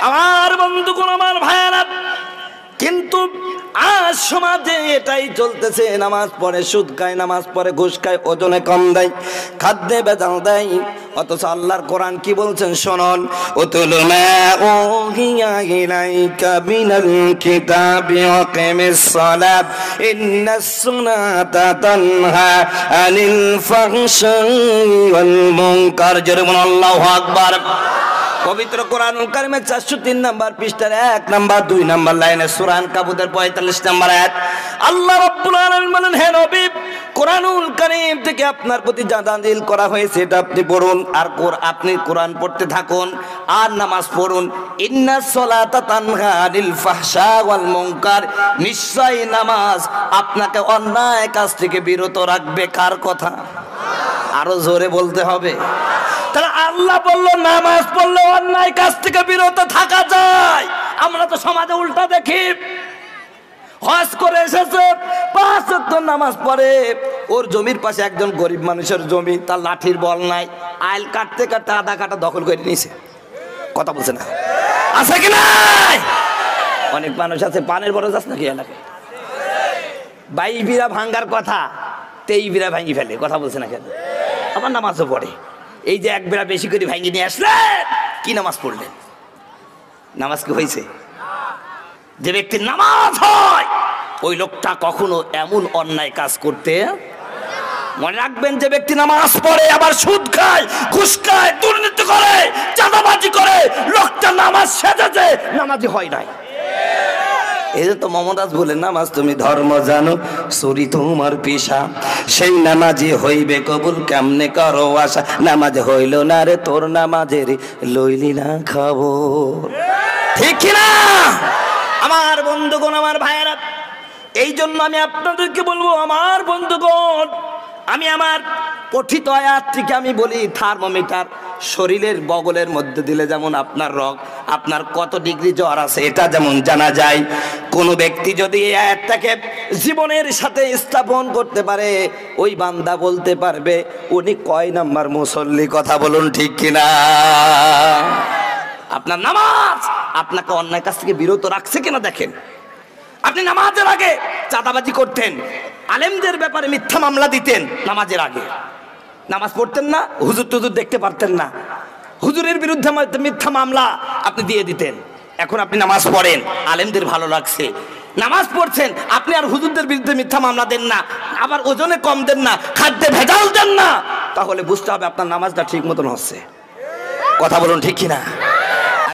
আমার বন্ধুগণ, আমার ভাইয়েরা, কিন্তু আজ সমাজে এটাই চলতেছে। নামাজ পড়ে সুদ খায়, নামাজ পড়ে ঘুষ খায়, ওজনে কম দেয়, খাদ্যে ভেজাল দেয়। অথচ আল্লাহর কোরআন কি বলছেন শুনুন, উতুলু মা উহিয়া ইলাইকা মিনাল কিতাবি ওয়া কিমিস সালাত ইন্নাস সালাতা তানহা আনিল ফাহশাই ওয়াল মুনকার। জোরে বলুন আল্লাহু আকবার। পবিত্র কোরআনুল কারীমের 403 নম্বর পৃষ্ঠার 1 নম্বর 2 নম্বর লাইনে সূরা আনকাবুতের 45 নম্বর আয়াত আল্লাহ রাব্বুল আলামিন বলেন, হে নবী, কোরআনুল কারীম থেকে আপনার প্রতি যা নাযিল করা হয়েছে এটা আপনি পড়ুন, আর আপনি কোরআন পড়তে থাকুন আর নামাজ পড়ুন। ইন্নাস সালাতা তানহা আনিল ফাহশা ওয়াল মুনকার, নিশ্চয়ই নামাজ আপনাকে অন্যায় কাজ থেকে বিরত রাখবে। কার কথা? আরো জোরে বলতে হবে। তাহলে আল্লাহ বললো নামাজ পড়লে অন্যায় কাজ থেকে বিরত থাকা যায়। আমরা তো সমাজে উল্টা দেখি, হজ করে এসেছে, 5 ওয়াক্ত নামাজ পড়ে, ওর জমির পাশে একজন গরিব মানুষের জমি, তার লাঠির বল নাই, আইল কাটতে কাটতে আধা কাটা দখল করে নিয়েছে। কথা বলছে না? আছে কি নাই? অনেক মানুষ আছে পানের বড় যাস নাকি এলাকায়, 22 বিরা ভাঙ্গার কথা 23 বিরা ভাঙি ফেলে। কথা বলছে না কেন? আবার নামাজও পড়ে। এই যে 1 বিরা বেশি করে ভাঙি নিয়ে আসলেন, কি নামাজ পড়লেন? নামাজ কি হয়েছে? যে ব্যক্তির নামাজ হয় ওই লোকটা কখনো এমন অন্যায় কাজ করতে, মনে রাখবেন, যে ব্যক্তি নামাজ পড়ে আবার সুদ খায়, ঘুষ খায়, দুর্নীতি করে, চাঁদাবাজি করে, লোকটা নামাজ সেজেছে, নামাজি হয় নাই। এই যে তো মমতাজ বলে, নামাজ তুমি ধর্ম জানো, চুরি তোমার পেশা, সেই নামাজি হইবে কবুল, কেমনে করো আশা, নামাজ হইল না রে তোর, নামাজের লইলি না খবর। ঠিক কিনা আমার বন্ধুগণ, আমার ভাইয়েরা? এই জন্য আমি আপনাদেরকে বলবো, আমার বন্ধুগণ, আমি আমার পঠিত আয়াত থেকে আমি বলি, থার্মোমিটার শরীরের বগলের মধ্যে দিলে যেমন আপনার আপনার কত ডিগ্রি জ্বর আছে এটা যেমন জানা যায়, কোনো ব্যক্তি যদি এই আয়াতটাকে জীবনের সাথে স্থাপন করতে পারে, ওই বান্দা বলতে পারবে উনি কয় নাম্বার মুসল্লি। কথা বলুন ঠিক কিনা? আপনার নামাজ আপনাকে অন্যায় কাজ থেকে বিরত রাখছে কিনা দেখেন। আপনি নামাজের আগে চাঁদাবাজি করতেন, আলেমদের ব্যাপারে মিথ্যা মামলা দিতেন, নামাজের আগে নামাজ পড়তেন না, হুজুর টুজুর দেখতে পারতেন না, হুজুরের বিরুদ্ধে মিথ্যা মামলা আপনি দিয়ে দিতেন। এখন আপনি নামাজ পড়েন, আলেমদের ভালো লাগছে, নামাজ পড়ছেন, আপনি আর হুজুরদের বিরুদ্ধে মিথ্যা মামলা দেন না, আবার ওজনে কম দেন না, খাদ্যে ভেজাল দেন না, তাহলে বুঝতে হবে আপনার নামাজটা ঠিক মতন হচ্ছে। কথা বলুন ঠিক কিনা?